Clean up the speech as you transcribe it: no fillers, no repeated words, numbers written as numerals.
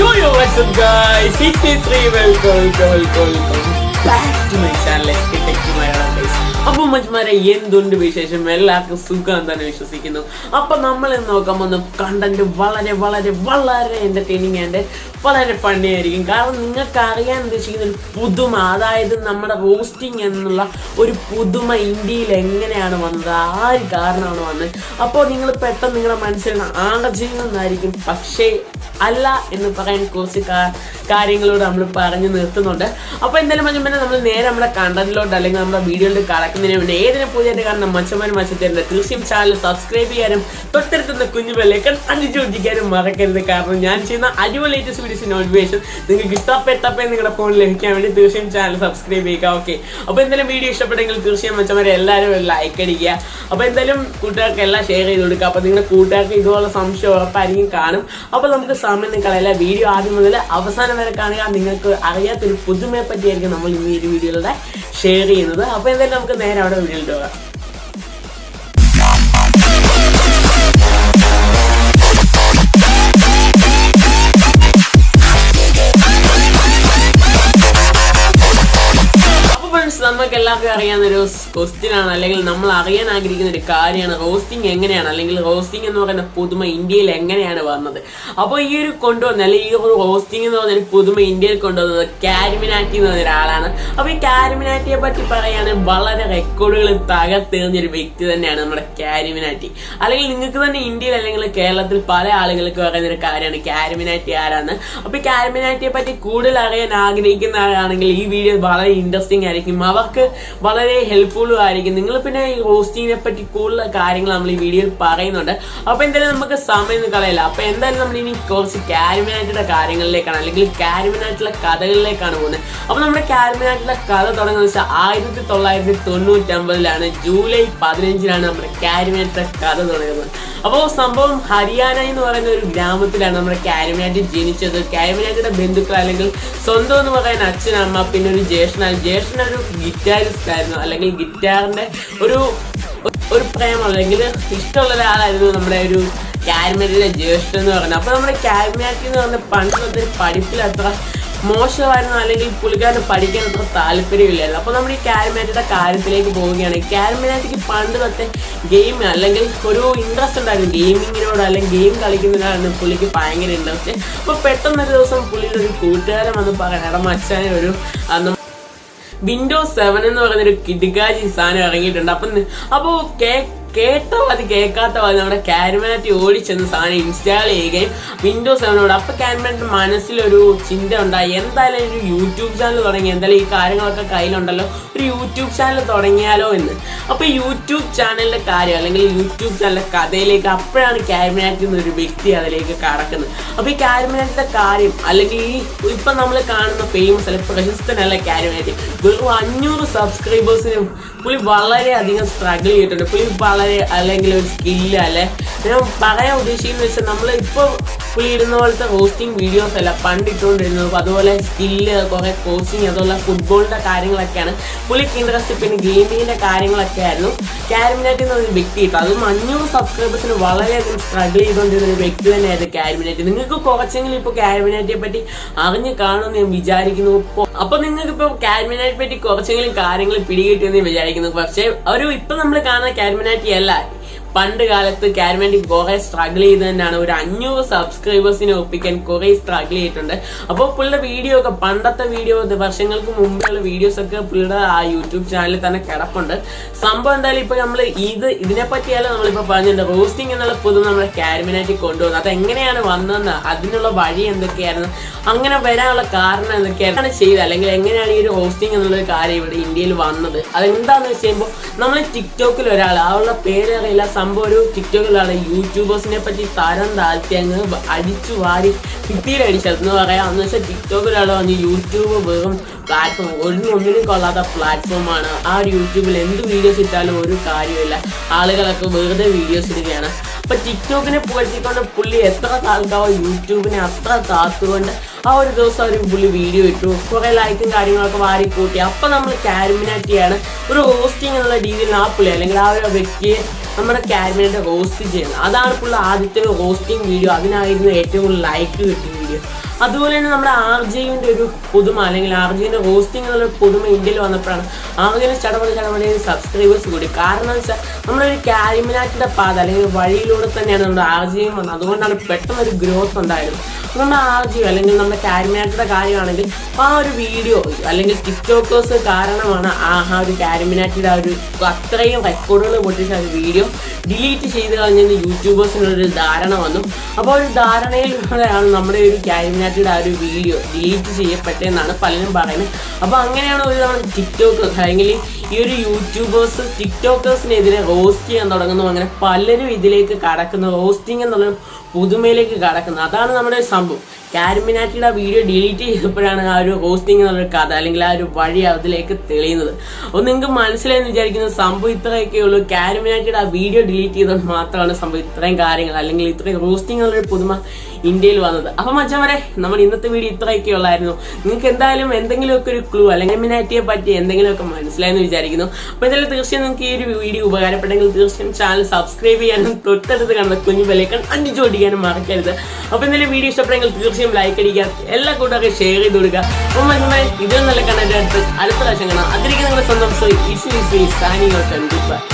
Yo, what's up guys? It's me3. Welcome back to my channel. അപ്പോൾ മച്ചുമാരെ എന്തുണ്ട് വിശേഷം? എല്ലാവർക്കും സുഖം തന്നെ വിശ്വസിക്കുന്നു. അപ്പോൾ നമ്മൾ ഇന്ന് നോക്കാൻ പോകുന്ന കണ്ടന്റ് വളരെ വളരെ വളരെ എൻ്റർടൈനിങ് ആൻഡ് വളരെ ഫണ്ണി ആയിരിക്കും. കാരണം നിങ്ങൾക്ക് അറിയാൻ ഉദ്ദേശിക്കുന്ന ഒരു പുതുമ, അതായത് നമ്മുടെ റോസ്റ്റിംഗ് എന്നുള്ള ഒരു പുതുമ ഇന്ത്യയിൽ എങ്ങനെയാണ് വന്നത്, ആര് കാരണമാണ് വന്നത്. അപ്പോൾ നിങ്ങൾ പെട്ടെന്ന് നിങ്ങളുടെ മനസ്സിൽ ആകർഷിക്കുന്നതായിരിക്കും. പക്ഷേ അല്ല എന്ന് പറയാൻ കുറച്ച് കാര്യങ്ങളോട് നമ്മൾ പറഞ്ഞു നിർത്തുന്നുണ്ട്. അപ്പോൾ എന്തായാലും മച്ചന്മാരെ നമ്മൾ നേരെ നമ്മുടെ കണ്ടന്റിലോട്ട് അല്ലെങ്കിൽ നമ്മുടെ വീഡിയോയിലോട്ട് കടക്കുന്നതിന് വേണ്ടി ഏതിനെ പുതിയതായിട്ട് കാണുന്ന മച്ചന്മാരും മച്ചത്തേരുണ്ട് തീർച്ചയായും ചാനൽ സബ്സ്ക്രൈബ് ചെയ്യാനും തൊട്ടടുത്തുന്ന കുഞ്ഞു ബെല്ലൈക്കൺ അടിച്ചോടിക്കാനും മറക്കരുത്. കാരണം ഞാൻ ചെയ്യുന്ന അടിപൊളി ലേറ്റസ്റ്റ് വീഡിയോസ് നോട്ടിഫിക്കേഷൻ നിങ്ങൾക്ക് ഇഷ്ടപ്പെട്ടപ്പോൾ നിങ്ങളുടെ ഫോണിൽ ലഭിക്കാൻ വേണ്ടി തീർച്ചയായും ചാനൽ സബ്സ്ക്രൈബ് ചെയ്യുക. ഓക്കെ, അപ്പോൾ എന്തായാലും വീഡിയോ ഇഷ്ടപ്പെട്ടെങ്കിൽ തീർച്ചയായും മച്ചന്മാരെ എല്ലാവരും ലൈക്ക് അടിക്കുക. അപ്പോൾ എന്തായാലും കൂട്ടുകാർക്ക് എല്ലാം ഷെയർ ചെയ്ത് കൊടുക്കുക. അപ്പോൾ നിങ്ങളുടെ കൂട്ടുകാർക്ക് ഇതുപോലെ സംശയം ഉറപ്പായിരിക്കും കാണും. അപ്പോൾ നമുക്ക് സമയം കളയില്ല, വീഡിയോ ആദ്യം മുതൽ അവസാനം വരെ കാണുക. നിങ്ങൾക്ക് അറിയാത്തൊരു പുതുമയെ പറ്റിയായിരിക്കും നമ്മൾ ഇന്ന് ഈ വീഡിയോയിലൂടെ ഷെയർ ചെയ്യുന്നത്. അപ്പോൾ എന്തായാലും നമുക്ക് നേരെ അവിടെ വീഡിയോയിലോട്ട് പോകാം. നമുക്ക് എല്ലാവർക്കും അറിയാവുന്നൊരു ക്വസ്റ്റ്യൻ ആണ്, അല്ലെങ്കിൽ നമ്മൾ അറിയാൻ ആഗ്രഹിക്കുന്ന ഒരു കാര്യമാണ് റോസ്റ്റിംഗ് എങ്ങനെയാണ്, അല്ലെങ്കിൽ റോസ്റ്റിംഗ് എന്ന് പറയുന്ന പുതുമ ഇന്ത്യയിൽ എങ്ങനെയാണ് വന്നത്. അപ്പോൾ ഈ ഒരു കൊണ്ടുവന്ന അല്ലെങ്കിൽ ഈ ഒരു റോസ്റ്റിംഗ് എന്ന് പറഞ്ഞൊരു പുതുമ ഇന്ത്യയിൽ കൊണ്ടുവന്നത് കാരിമിനാറ്റി എന്ന് പറഞ്ഞ ഒരാളാണ്. അപ്പോൾ ഈ കാരിമിനാറ്റിയെ പറ്റി പറയുകയാണെങ്കിൽ വളരെ റെക്കോർഡുകൾ തകർത്തെറിഞ്ഞൊരു വ്യക്തി തന്നെയാണ് നമ്മുടെ കാരിമിനാറ്റി. അല്ലെങ്കിൽ നിങ്ങൾക്ക് തന്നെ ഇന്ത്യയിൽ അല്ലെങ്കിൽ കേരളത്തിൽ പല ആളുകൾക്ക് പറയുന്ന ഒരു കാര്യമാണ് കാരിമിനാറ്റി ആരാണ്. അപ്പോൾ ഈ കാരിമിനാറ്റിയെ പറ്റി കൂടുതൽ അറിയാൻ ആഗ്രഹിക്കുന്നവരാണെങ്കിൽ ഈ വീഡിയോ വളരെ ഇൻട്രസ്റ്റിംഗ് ആയിരിക്കും, അവർക്ക് വളരെ ഹെൽപ്ഫുള്ളും ആയിരിക്കും. നിങ്ങൾ പിന്നെ ഈ റോസ്റ്റിങ്ങിനെ പറ്റി കൂടുതൽ കാര്യങ്ങൾ നമ്മൾ ഈ വീഡിയോയിൽ പറയുന്നുണ്ട്. അപ്പോൾ എന്തായാലും നമുക്ക് സമയം കളയില്ല. അപ്പോൾ എന്തായാലും നമ്മൾ ഇനി കുറച്ച് കാരിമിനാറ്റിയുടെ കാര്യങ്ങളിലേക്കാണ്, അല്ലെങ്കിൽ കാരിമിനാറ്റിലെ കഥകളിലേക്കാണ് പോകുന്നത്. അപ്പോൾ നമ്മുടെ കാരിമിനാറ്റിലെ കഥ തുടങ്ങുന്നത് വെച്ചാൽ 1999 ജൂലൈ 15 നമ്മുടെ കാരിമിനാറ്റിലെ കഥ തുടങ്ങുന്നത്. അപ്പോൾ സംഭവം ഹരിയാന എന്ന് പറയുന്ന ഒരു ഗ്രാമത്തിലാണ് നമ്മുടെ കാരിമിനാറ്റി ജനിച്ചത്. കാരിമിനാറ്റിയുടെ ബന്ധുക്കൾ അല്ലെങ്കിൽ സ്വന്തം എന്ന് പറയാൻ അച്ഛൻ, അമ്മ, പിന്നെ ഒരു ജ്യേഷ്ഠനൊരു ഗിറ്റാരിസ്റ്റ് ആയിരുന്നു, അല്ലെങ്കിൽ ഗിറ്റാറിന്റെ ഒരു പ്രേമം അല്ലെങ്കിൽ ഇഷ്ടമുള്ള ഒരാളായിരുന്നു നമ്മുടെ ഒരു കാരിമിനാറ്റിയുടെ ജ്യേഷ്ഠൻ എന്ന് പറയുന്നത്. അപ്പോൾ നമ്മുടെ കാരിമിനാറ്റി എന്ന് പറഞ്ഞ പണ്ട് പഠിപ്പിൽ അത്ര മോശമായിരുന്നു, അല്ലെങ്കിൽ പുള്ളിക്കാരന് പഠിക്കാൻ അത്ര താല്പര്യമില്ലായിരുന്നു. അപ്പോൾ നമ്മൾ ഈ കാരിമിനാറ്റിയുടെ കാര്യത്തിലേക്ക് പോവുകയാണ്. കാരിമിനാറ്റിക്ക് പണ്ട് തൊട്ടേ ഗെയിം അല്ലെങ്കിൽ ഒരു ഇൻട്രസ്റ്റ് ഉണ്ടായിരുന്നു, ഗെയിമിങ്ങിനോട് അല്ലെങ്കിൽ ഗെയിം കളിക്കുന്നതിനാണ് പുള്ളിക്ക് ഭയങ്കര ഇൻട്രസ്റ്റ്. അപ്പോൾ പെട്ടെന്നൊരു ദിവസം പുള്ളിയുടെ ഒരു കൂട്ടുകാരൻ വന്ന് പറയാൻ, എടാ മച്ചാനെ ഒരു വിൻഡോസ് 7 എന്ന് പറയുന്നൊരു കിടുക്കാച്ചി സാധനം ഇറങ്ങിയിട്ടുണ്ട്. അപ്പോൾ കേട്ട മതി കേൾക്കാത്ത മതി നമ്മുടെ കാരിമിനാറ്റി ഓടിച്ചെന്ന് സാധനം ഇൻസ്റ്റാൾ ചെയ്യുകയും വിൻഡോസ് 7 അപ്പോൾ കാരിമിനാറ്റിന്റെ മനസ്സിലൊരു ചിന്ത ഉണ്ടായി, എന്തായാലും ഒരു യൂട്യൂബ് ചാനൽ തുടങ്ങി, എന്തായാലും ഈ കാര്യങ്ങളൊക്കെ കയ്യിലുണ്ടല്ലോ, ഒരു യൂട്യൂബ് ചാനൽ തുടങ്ങിയാലോ എന്ന്. അപ്പോൾ യൂട്യൂബ് ചാനലിന്റെ കാര്യം അല്ലെങ്കിൽ യൂട്യൂബ് ചാനലിന്റെ കഥയിലേക്ക് അപ്പോഴാണ് കാരിമിനാറ്റി എന്നൊരു വ്യക്തി അതിലേക്ക് കടക്കുന്നത്. അപ്പോൾ ഈ കാരിമിനാറ്റിന്റെ കാര്യം അല്ലെങ്കിൽ ഈ ഇപ്പം നമ്മൾ കാണുന്ന ഫേമസ് അല്ലെങ്കിൽ പ്രശസ്തനല്ല കാരിമിനാറ്റി, വെറും 500 സബ്സ്ക്രൈബേഴ്സിനും പുള്ളി വളരെയധികം സ്ട്രഗിൾ ചെയ്തിട്ടുണ്ട്. പുള്ളി വളരെ അല്ലെങ്കിൽ ഒരു സ്കില്ല് അല്ലെ ഞാൻ പറയാൻ ഉദ്ദേശിക്കുന്നത് വെച്ചാൽ നമ്മൾ ഇപ്പോൾ പുള്ളി ഇടുന്ന പോലത്തെ റോസ്റ്റിംഗ് വീഡിയോസ് അല്ല പണ്ട് ഇട്ടുകൊണ്ടിരുന്നത്. അതുപോലെ സ്കില്ല്, കുറേ കോച്ചിങ്, അതുപോലെ ഫുട്ബോളിൻ്റെ കാര്യങ്ങളൊക്കെയാണ് പുള്ളിക്ക് ഇൻട്രസ്റ്റ്. പിന്നെ ഗെയിമിങ്ങിൻ്റെ കാര്യങ്ങളൊക്കെ ആയിരുന്നു കാരിമിനാറ്റി എന്ന് പറഞ്ഞ വ്യക്തി ഇട്ടു. അതും 500 സബ്സ്ക്രൈബേഴ്സിന് വളരെയധികം സ്ട്രഗിൾ ചെയ്തുകൊണ്ടിരുന്ന ഒരു വ്യക്തി തന്നെയായിരുന്നു കാരിമിനാറ്റി. നിങ്ങൾക്ക് കുറച്ചെങ്കിലും ഇപ്പോൾ കാരിമിനാറ്റിയെ പറ്റി അറിഞ്ഞ് കാണുമെന്ന് ഞാൻ വിചാരിക്കുന്നു. അപ്പോൾ നിങ്ങൾക്ക് ഇപ്പോൾ കാരിമിനാറ്റിയെ പറ്റി കുറച്ചെങ്കിലും കാര്യങ്ങൾ പിടികിട്ടിയെന്ന് വിചാരിക്കുന്നു. പക്ഷേ ഇപ്പം നമ്മൾ കാണുന്ന കാരിമിനാറ്റി അല്ല, പണ്ട് കാലത്ത് കാരിമിനാറ്റി കുറെ സ്ട്രഗിൾ ചെയ്ത് തന്നെയാണ് ഒരു 500 സബ്സ്ക്രൈബേഴ്സിനെ ഒപ്പിക്കാൻ കുറെ സ്ട്രഗിൾ ചെയ്തിട്ടുണ്ട്. അപ്പോൾ പുള്ളിയുടെ വീഡിയോ ഒക്കെ പണ്ടത്തെ വീഡിയോ വർഷങ്ങൾക്ക് മുമ്പുള്ള വീഡിയോസ് ഒക്കെ പുള്ളിയുടെ ആ യൂട്യൂബ് ചാനലിൽ തന്നെ കിടപ്പുണ്ട്. സംഭവം എന്തായാലും ഇപ്പൊ നമ്മൾ ഇതിനെ പറ്റിയാലും നമ്മളിപ്പോ പറഞ്ഞിട്ടുണ്ട്, റോസ്റ്റിംഗ് എന്നുള്ള പുതും നമ്മുടെ കാരിമിനാറ്റി കൊണ്ടുവന്നത്. അതെങ്ങനെയാണ് വന്നതെന്ന്, അതിനുള്ള വഴി എന്തൊക്കെയായിരുന്നു, അങ്ങനെ വരാനുള്ള കാരണം എന്തൊക്കെയാണ് ചെയ്തത്, അല്ലെങ്കിൽ എങ്ങനെയാണ് ഈ ഒരു റോസ്റ്റിംഗ് എന്നുള്ളൊരു കാര്യം ഇവിടെ ഇന്ത്യയിൽ വന്നത്. അതെന്താന്ന് വെച്ച് കഴിയുമ്പോൾ നമ്മൾ ടിക്ടോക്കിൽ ഒരാൾ, അവളുടെ പേരറിയില്ല, സംഭവം ഒരു ടിക്ടോക്കിലാണ് യൂട്യൂബേഴ്സിനെ പറ്റി തരം താഴ്ത്തി അങ്ങ് അടിച്ചു വാരി ഭിത്തിയിലടിച്ചെന്ന് പറയാം. എന്ന് വെച്ചാൽ ടിക്ടോക്കിൽ വന്ന് യൂട്യൂബ് വെറും പ്ലാറ്റ്ഫോം, ഒന്നിനും കൊള്ളാത്ത പ്ലാറ്റ്ഫോമാണ്. ആ ഒരു യൂട്യൂബിൽ എന്ത് വീഡിയോസ് ഇട്ടാലും ഒരു കാര്യമില്ല, ആളുകളൊക്കെ വെറുതെ വീഡിയോസ് ഇടുകയാണ്. അപ്പൊ ടിക്ടോക്കിനെ പുകഴ്ത്തിക്കൊണ്ട് പുള്ളി എത്ര താഴ്ത്താവോ യൂട്യൂബിനെ അത്ര താത്തുകൊണ്ട് ആ ഒരു ദിവസം ഒരു പുള്ളി വീഡിയോ ഇട്ടു, കുറെ ലൈക്കും കാര്യങ്ങളൊക്കെ വാരിക്കൂട്ടി. അപ്പൊ നമ്മൾ കാരിമിനാറ്റിയാണ് ഒരു റോസ്റ്റിംഗ് എന്നുള്ള രീതിയിൽ ആ പുള്ളി അല്ലെങ്കിൽ ആ ഒരു വ്യക്തിയെ നമ്മുടെ കാരിമിനാറ്റി റോസ്റ്റ് ചെയ്യുന്നത്. അതാണ് പുള്ളി ആദ്യത്തെ റോസ്റ്റിംഗ് വീഡിയോ, അതിനായിരുന്നു ഏറ്റവും കൂടുതൽ ലൈക്ക് കിട്ടിയ വീഡിയോ. അതുപോലെ തന്നെ നമ്മുടെ RJയുടെ ഒരു പുതുമ അല്ലെങ്കിൽ RJയുടെ റോസ്റ്റിംഗ് എന്നുള്ള പുതുമ ഇന്ത്യയിൽ വന്നപ്പോഴാണ് RJന് ചടപടി സബ്സ്ക്രൈബേഴ്സ് കൂടി. കാരണം എന്ന് വെച്ചാൽ നമ്മളൊരു കാരിമിനാറ്റിയുടെ പാത അല്ലെങ്കിൽ വഴിയിലൂടെ തന്നെയാണ് നമ്മുടെ RJയും വന്നത്. അതുകൊണ്ടാണ് പെട്ടെന്നൊരു ഗ്രോത്ത് ഉണ്ടായത്. നമ്മുടെ RJ അല്ലെങ്കിൽ നമ്മുടെ കാരിമിനാറ്റിയുടെ കാര്യമാണെങ്കിൽ ആ ഒരു വീഡിയോ അല്ലെങ്കിൽ ടിക്ടോക്കേഴ്സ് കാരണമാണ് ആ ഒരു കാരിമിനാറ്റിയുടെ ആ ഒരു അത്രയും റെക്കോർഡുകൾ പൊട്ടിച്ച ഒരു വീഡിയോ ഡിലീറ്റ് ചെയ്ത് കളഞ്ഞെന്ന് യൂട്യൂബേഴ്സിനൊരു ധാരണ വന്നു. അപ്പോൾ ഒരു ധാരണയിലൂടെയാണ് നമ്മുടെ ഒരു കാരിമിനാറ്റിയുടെ ആ ഒരു വീഡിയോ ഡിലീറ്റ് ചെയ്യപ്പെട്ടതെന്നാണ് പലരും പറയുന്നത്. അപ്പോൾ അങ്ങനെയാണ് ഒരു തവണ ടിക്ടോക്കേഴ്സ് അല്ലെങ്കിൽ ഈ ഒരു യൂട്യൂബേഴ്സ് ടിക്ടോക്കേഴ്സിനെതിരെ റോസ്റ്റ് ചെയ്യാൻ തുടങ്ങുന്നു. അങ്ങനെ പലരും ഇതിലേക്ക് കടക്കുന്നു, റോസ്റ്റിംഗ് എന്നുള്ള പുതുമയിലേക്ക് കടക്കുന്നത്. അതാണ് നമ്മുടെ സംഭവം. കാരിമിനാറ്റിയുടെ ആ വീഡിയോ ഡിലീറ്റ് ചെയ്തപ്പോഴാണ് ആ ഒരു റോസ്റ്റിംഗ് എന്നുള്ളൊരു കഥ അല്ലെങ്കിൽ ആ ഒരു വഴി അതിലേക്ക് തെളിയുന്നത്. അപ്പോൾ നിങ്ങൾക്ക് മനസ്സിലായെന്ന് വിചാരിക്കുന്നത് സംഭവം ഇത്രയൊക്കെ ഉള്ളൂ. കാരിമിനാറ്റിയുടെ ആ വീഡിയോ ഡിലീറ്റ് ചെയ്തുകൊണ്ട് മാത്രമാണ് സംഭവം ഇത്രയും കാര്യങ്ങൾ അല്ലെങ്കിൽ ഇത്രയും റോസ്റ്റിംഗ് എന്നുള്ളൊരു പുതുമ ഇന്ത്യയിൽ വന്നത്. അപ്പം മച്ചാന്മാരെ, നമ്മൾ ഇന്നത്തെ വീഡിയോ ഇത്രയൊക്കെ ഉള്ളായിരുന്നു. നിങ്ങൾക്ക് എന്തായാലും എന്തെങ്കിലുമൊക്കെ ഒരു ക്ലൂ അല്ലെങ്കിൽ കാരിമിനാറ്റിയെ പറ്റി എന്തെങ്കിലുമൊക്കെ മനസ്സിലായെന്ന് വിചാരിക്കുന്നു. അപ്പോൾ എന്തായാലും തീർച്ചയായും നിങ്ങൾക്ക് ഈ ഒരു വീഡിയോ ഉപകാരപ്പെട്ടെങ്കിൽ തീർച്ചയായും ചാനൽ സബ്സ്ക്രൈബ് ചെയ്യാനും തൊട്ടടുത്ത് കാണുന്ന കുഞ്ഞു ബെല്ലൈക്കൺ അടിച്ചു ഓടിക്കാനും മറക്കരുത്. അപ്പോൾ എന്തായാലും വീഡിയോ ഇഷ്ടപ്പെട്ടെങ്കിൽ തീർച്ചയായും ലൈക്ക് അടിക്കുക, എല്ലാ കൂട്ടുകാർക്കും ഷെയർ ചെയ്ത് കൊടുക്കുക. അപ്പോൾ മച്ചാന്മാരെ, ഇതിൽ നല്ല കണ്ടന്റ് അടുത്ത പ്രാവശ്യം കാണാം. അതിലേക്ക് നിങ്ങളുടെ സ്വന്തം സാനിയോ.